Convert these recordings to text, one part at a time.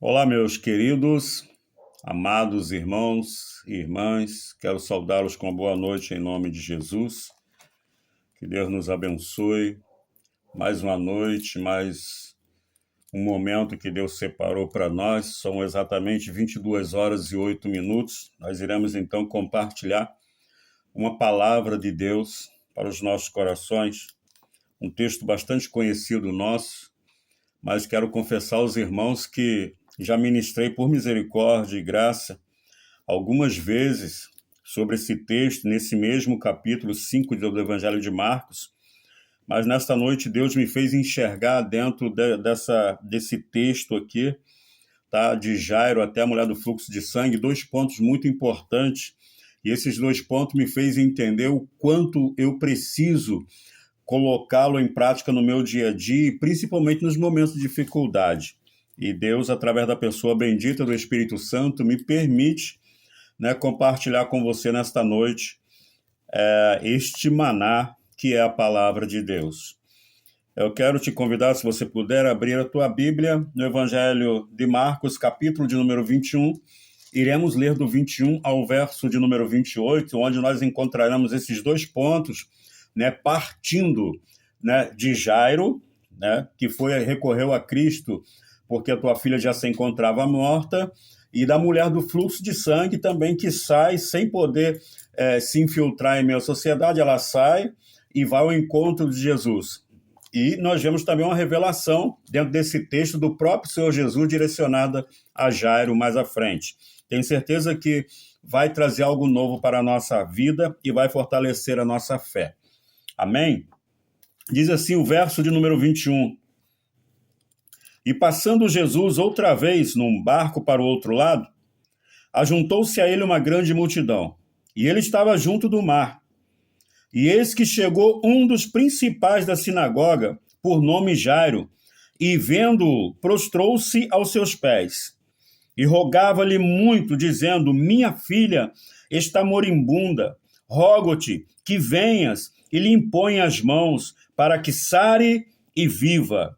Olá, meus queridos, amados irmãos e irmãs, quero saudá-los com uma boa noite em nome de Jesus. Que Deus nos abençoe. Mais uma noite, mais um momento que Deus separou para nós. São exatamente 22 horas e 8 minutos. Nós iremos então compartilhar uma palavra de Deus para os nossos corações. Um texto bastante conhecido nosso, mas quero confessar aos irmãos que já ministrei por misericórdia e graça algumas vezes sobre esse texto, nesse mesmo capítulo 5 do Evangelho de Marcos, mas nesta noite Deus me fez enxergar dentro desse texto aqui, tá, de Jairo até a mulher do fluxo de sangue, dois pontos muito importantes, e esses dois pontos me fez entender o quanto eu preciso colocá-lo em prática no meu dia a dia, principalmente nos momentos de dificuldade. E Deus, através da pessoa bendita do Espírito Santo, me permite, compartilhar com você nesta noite este maná que é a palavra de Deus. Eu quero te convidar, se você puder, abrir a tua Bíblia no Evangelho de Marcos, capítulo de número 21. Iremos ler do 21 ao verso de número 28, onde nós encontraremos esses dois pontos, partindo, de Jairo, que recorreu a Cristo porque a tua filha já se encontrava morta, e da mulher do fluxo de sangue também, que sai sem poder se infiltrar em meio à sociedade. Ela sai e vai ao encontro de Jesus. E nós vemos também uma revelação dentro desse texto do próprio Senhor Jesus direcionada a Jairo mais à frente. Tenho certeza que vai trazer algo novo para a nossa vida e vai fortalecer a nossa fé. Amém? Diz assim o verso de número 21. E passando Jesus outra vez num barco para o outro lado, ajuntou-se a ele uma grande multidão, e ele estava junto do mar. E eis que chegou um dos principais da sinagoga, por nome Jairo, e vendo-o, prostrou-se aos seus pés, e rogava-lhe muito, dizendo: minha filha está moribunda, rogo-te que venhas e lhe impõe as mãos, para que sare e viva.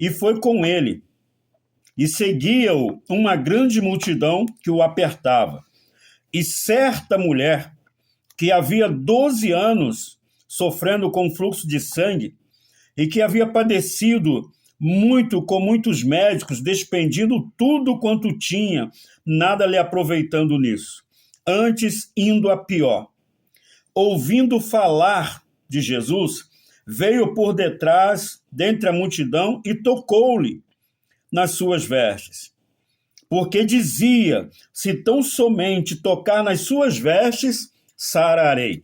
E foi com ele, e seguia-o uma grande multidão que o apertava. E certa mulher, que havia 12 anos sofrendo com fluxo de sangue, e que havia padecido muito com muitos médicos, despendindo tudo quanto tinha, nada lhe aproveitando nisso, antes indo a pior. Ouvindo falar de Jesus, veio por detrás, dentre a multidão, e tocou-lhe nas suas vestes. Porque dizia: se tão somente tocar nas suas vestes, sararei.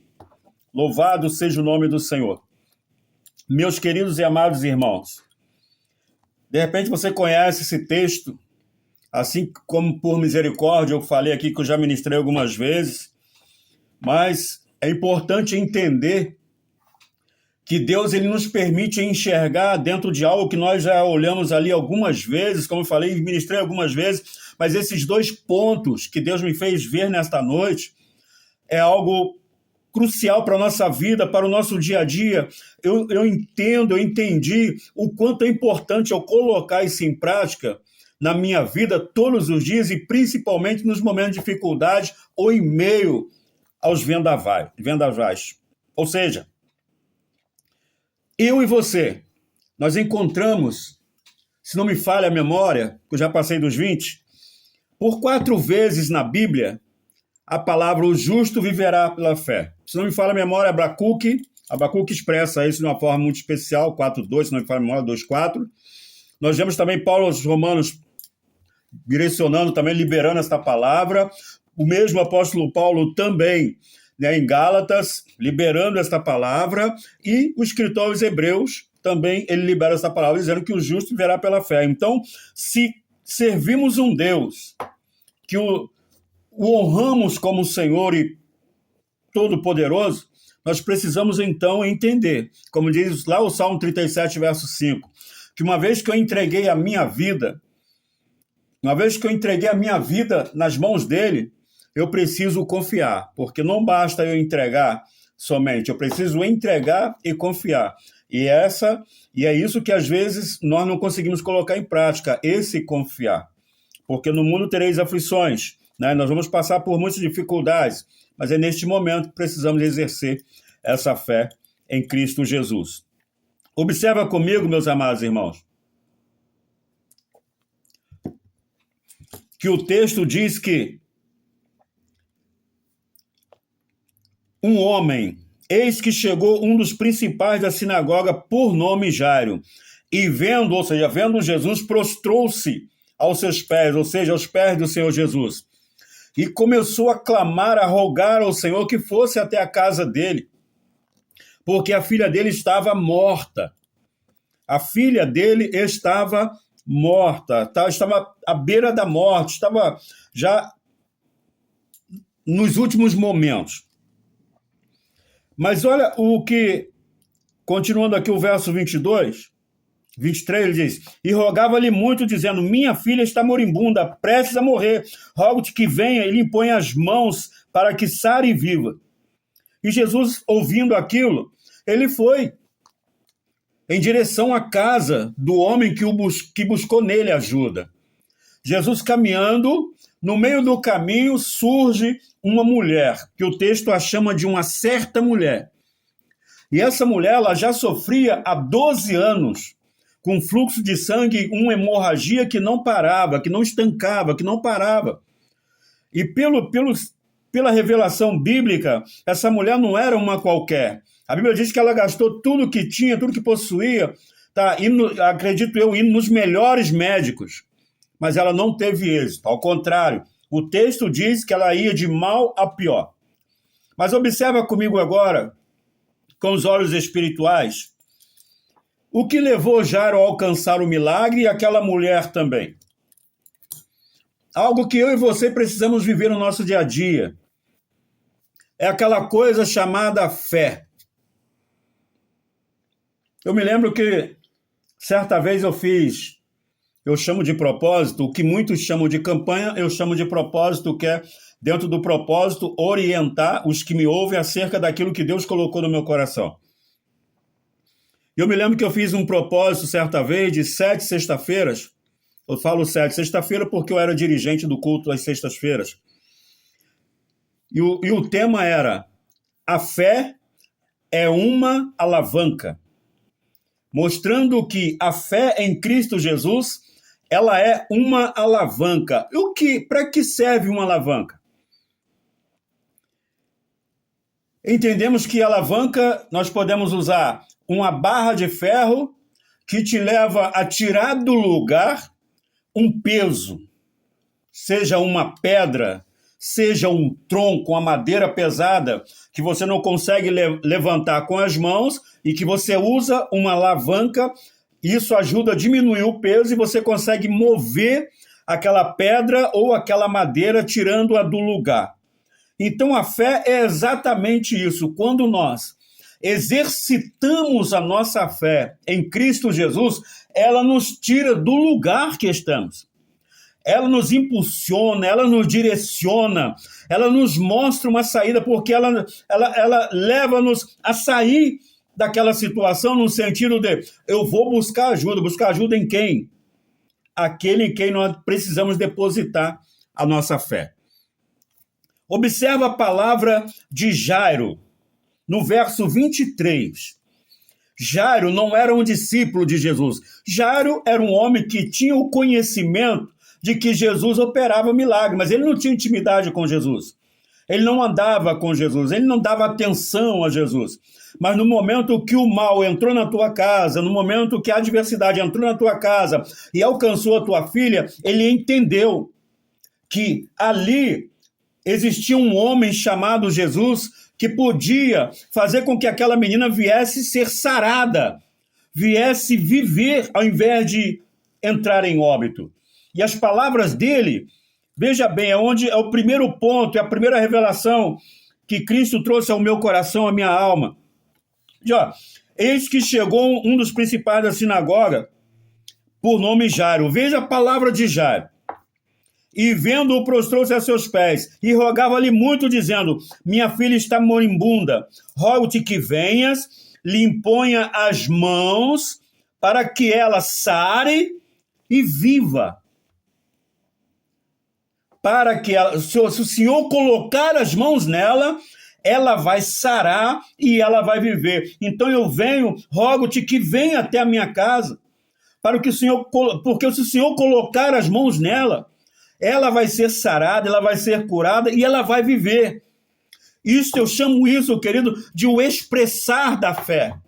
Louvado seja o nome do Senhor. Meus queridos e amados irmãos, de repente você conhece esse texto, assim como por misericórdia eu falei aqui, que eu já ministrei algumas vezes, mas é importante entender que Deus ele nos permite enxergar dentro de algo que nós já olhamos ali algumas vezes, como eu falei, ministrei algumas vezes, mas esses dois pontos que Deus me fez ver nesta noite é algo crucial para a nossa vida, para o nosso dia a dia. Eu entendi o quanto é importante eu colocar isso em prática na minha vida todos os dias e principalmente nos momentos de dificuldade ou em meio aos vendavais. Ou seja, eu e você, nós encontramos, se não me falha a memória, que eu já passei dos 20, por 4 vezes na Bíblia, a palavra o justo viverá pela fé. Se não me falha a memória, Abacuque expressa isso de uma forma muito especial, 4:2, se não me falha a memória, 2:4. Nós vemos também Paulo aos Romanos direcionando, também liberando esta palavra. O mesmo apóstolo Paulo também, em Gálatas, liberando esta palavra, e o escritor aos Hebreus também ele libera essa palavra, dizendo que o justo viverá pela fé. Então, se servimos um Deus que o honramos como Senhor e Todo-Poderoso, nós precisamos então entender, como diz lá o Salmo 37, verso 5, que uma vez que eu entreguei a minha vida nas mãos dele, eu preciso confiar, porque não basta eu entregar somente, eu preciso entregar e confiar. E é isso que às vezes nós não conseguimos colocar em prática, esse confiar. porque no mundo tereis aflições, né? Nós vamos passar por muitas dificuldades, mas é neste momento que precisamos exercer essa fé em Cristo Jesus. Observa comigo, meus amados irmãos, que o texto diz que um homem, eis que chegou um dos principais da sinagoga, por nome Jairo, e vendo Jesus, prostrou-se aos seus pés, ou seja, aos pés do Senhor Jesus, e começou a clamar, a rogar ao Senhor que fosse até a casa dele, porque a filha dele estava morta. A filha dele estava morta, estava à beira da morte, estava já nos últimos momentos. Mas olha o que, continuando aqui o verso 23, ele diz, e rogava-lhe muito, dizendo, minha filha está moribunda, prestes a morrer, rogo-te que venha e lhe imponha as mãos para que sare e viva. E Jesus, ouvindo aquilo, ele foi em direção à casa do homem que buscou nele ajuda. Jesus caminhando, no meio do caminho surge uma mulher, que o texto a chama de uma certa mulher. E essa mulher ela já sofria há 12 anos, com fluxo de sangue, uma hemorragia que não parava, que não estancava, que não parava. E pela revelação bíblica, essa mulher não era uma qualquer. A Bíblia diz que ela gastou tudo que tinha, tudo que possuía, acredito eu, indo nos melhores médicos. Mas ela não teve êxito. Ao contrário, o texto diz que ela ia de mal a pior. Mas observa comigo agora, com os olhos espirituais, o que levou Jairo a alcançar o milagre e aquela mulher também. Algo que eu e você precisamos viver no nosso dia a dia. É aquela coisa chamada fé. Eu me lembro que certa vez eu chamo de propósito, o que muitos chamam de campanha, eu chamo de propósito, que é, dentro do propósito, orientar os que me ouvem acerca daquilo que Deus colocou no meu coração. Eu me lembro que eu fiz um propósito certa vez de 7 sexta-feiras. Eu falo 7 sexta-feira porque eu era dirigente do culto às sextas-feiras. E o tema era: a fé é uma alavanca. Mostrando que a fé em Cristo Jesus, ela é uma alavanca. Para que serve uma alavanca? Entendemos que alavanca nós podemos usar uma barra de ferro que te leva a tirar do lugar um peso, seja uma pedra, seja um tronco, uma madeira pesada, que você não consegue levantar com as mãos e que você usa uma alavanca, isso ajuda a diminuir o peso e você consegue mover aquela pedra ou aquela madeira tirando-a do lugar. Então a fé é exatamente isso. Quando nós exercitamos a nossa fé em Cristo Jesus, ela nos tira do lugar que estamos. Ela nos impulsiona, ela nos direciona, ela nos mostra uma saída, porque ela leva-nos a sair daquela situação no sentido de eu vou buscar ajuda em quem? Aquele em quem nós precisamos depositar a nossa fé. Observa a palavra de Jairo, no verso 23. Jairo não era um discípulo de Jesus. Jairo era um homem que tinha o conhecimento de que Jesus operava milagre, mas ele não tinha intimidade com Jesus. Ele não andava com Jesus, ele não dava atenção a Jesus. Mas no momento que o mal entrou na tua casa, no momento que a adversidade entrou na tua casa e alcançou a tua filha, ele entendeu que ali existia um homem chamado Jesus que podia fazer com que aquela menina viesse ser sarada, viesse viver ao invés de entrar em óbito. E as palavras dele, veja bem, é o primeiro ponto, é a primeira revelação que Cristo trouxe ao meu coração, à minha alma. E, eis que chegou um dos principais da sinagoga, por nome Jairo. Veja a palavra de Jairo. E vendo-o, prostrou-se a seus pés, e rogava-lhe muito, dizendo, minha filha está moribunda, rogo-te que venhas, lhe imponha as mãos, para que ela sare e viva. para que ela, se o Senhor colocar as mãos nela, ela vai sarar e ela vai viver. Então eu venho, rogo-te que venha até a minha casa, para que o Senhor, porque se o Senhor colocar as mãos nela, ela vai ser sarada, ela vai ser curada e ela vai viver. Isso, eu chamo isso, querido, de o expressar da fé.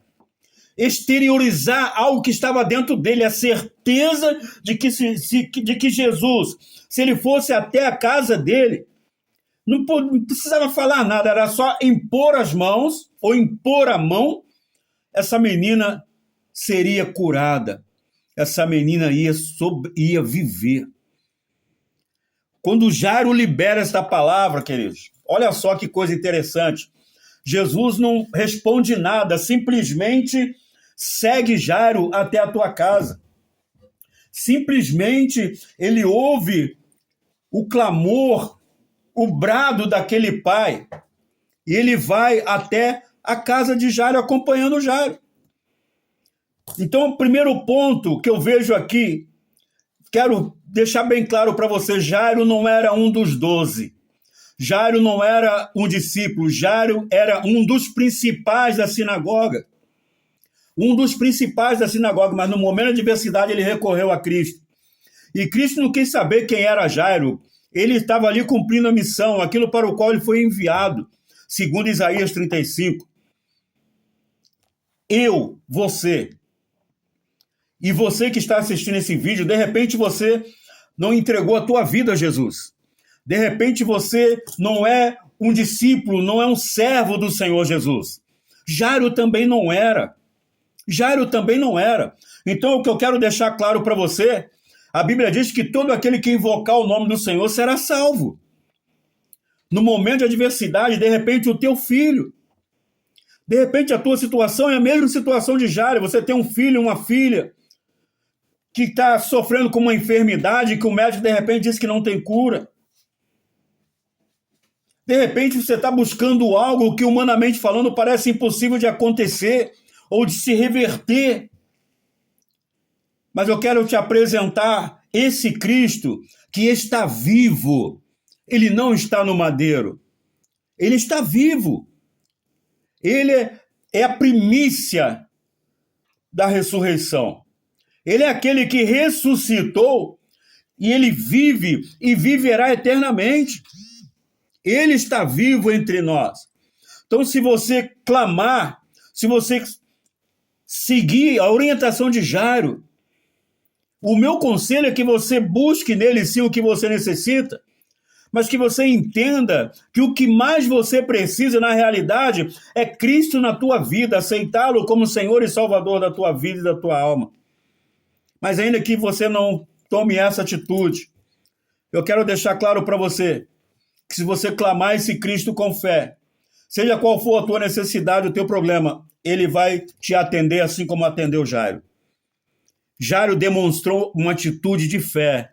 Exteriorizar algo que estava dentro dele, a certeza de que Jesus, se ele fosse até a casa dele, não precisava falar nada, era só impor as mãos, ou impor a mão, essa menina seria curada, essa menina ia viver. Quando Jairo libera esta palavra, queridos, olha só que coisa interessante, Jesus não responde nada, simplesmente segue Jairo até a tua casa. Simplesmente ele ouve o clamor, o brado daquele pai, e ele vai até a casa de Jairo, acompanhando Jairo. Então, o primeiro ponto que eu vejo aqui, quero deixar bem claro para você, Jairo não era um dos 12. Jairo não era um discípulo, Jairo era um dos principais da sinagoga. Um dos principais da sinagoga, mas no momento de adversidade ele recorreu a Cristo. E Cristo não quis saber quem era Jairo. Ele estava ali cumprindo a missão, aquilo para o qual ele foi enviado, segundo Isaías 35. Eu, você, e você que está assistindo esse vídeo, de repente você não entregou a tua vida a Jesus. De repente você não é um discípulo, não é um servo do Senhor Jesus. Jairo também não era. Jairo também não era. Então o que eu quero deixar claro para você, a Bíblia diz que todo aquele que invocar o nome do Senhor será salvo. No momento de adversidade, de repente o teu filho, de repente a tua situação é a mesma situação de Jairo, você tem um filho, uma filha, que está sofrendo com uma enfermidade que o médico de repente diz que não tem cura. De repente você está buscando algo que humanamente falando parece impossível de acontecer ou de se reverter. Mas eu quero te apresentar esse Cristo que está vivo. Ele não está no madeiro. Ele está vivo. Ele é a primícia da ressurreição. Ele é aquele que ressuscitou e ele vive e viverá eternamente. Ele está vivo entre nós. Então, se você clamar, se você seguir a orientação de Jairo, o meu conselho é que você busque nele sim o que você necessita, mas que você entenda que o que mais você precisa na realidade é Cristo na tua vida, aceitá-lo como Senhor e Salvador da tua vida e da tua alma. Mas ainda que você não tome essa atitude, eu quero deixar claro para você que se você clamar esse Cristo com fé, seja qual for a tua necessidade, o teu problema, ele vai te atender assim como atendeu Jairo. Jairo demonstrou uma atitude de fé,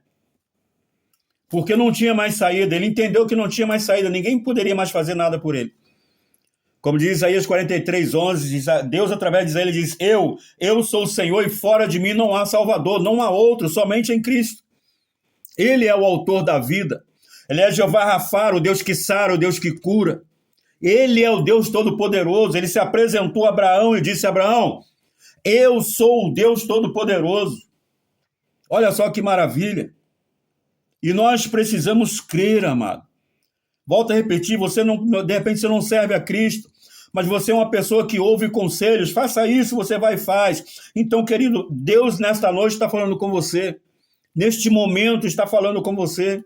porque não tinha mais saída. Ele entendeu que não tinha mais saída, ninguém poderia mais fazer nada por ele. Como diz Isaías 43:11, Deus através de Isaías diz, eu sou o Senhor e fora de mim não há Salvador, não há outro, somente em Cristo. Ele é o autor da vida. Ele é Jeová Rafá, o Deus que sara, o Deus que cura. Ele é o Deus Todo-Poderoso. Ele se apresentou a Abraão e disse, Abraão, eu sou o Deus Todo-Poderoso. Olha só que maravilha. E nós precisamos crer, amado. Volto a repetir, de repente você não serve a Cristo, mas você é uma pessoa que ouve conselhos, faça isso, você vai e faz. Então, querido, Deus nesta noite está falando com você. Neste momento está falando com você.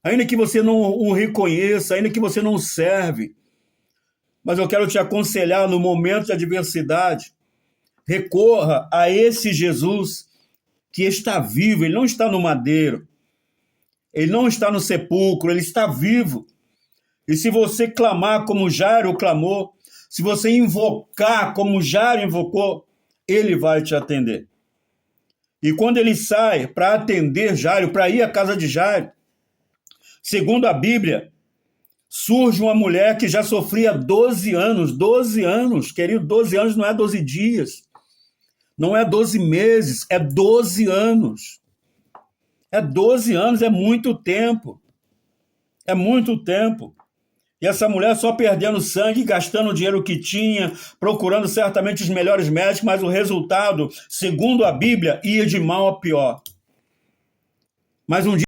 Ainda que você não o reconheça, ainda que você não o serve, mas eu quero te aconselhar no momento de adversidade, recorra a esse Jesus que está vivo, ele não está no madeiro, ele não está no sepulcro, ele está vivo. E se você clamar como Jairo clamou, se você invocar como Jairo invocou, ele vai te atender. E quando ele sai para atender Jairo, para ir à casa de Jairo, segundo a Bíblia, surge uma mulher que já sofria 12 anos, querido, 12 anos não é 12 dias, não é 12 meses, é 12 anos. É 12 anos, é muito tempo. É muito tempo. E essa mulher só perdendo sangue, gastando o dinheiro que tinha, procurando certamente os melhores médicos, mas o resultado, segundo a Bíblia, ia de mal a pior. Mas um dia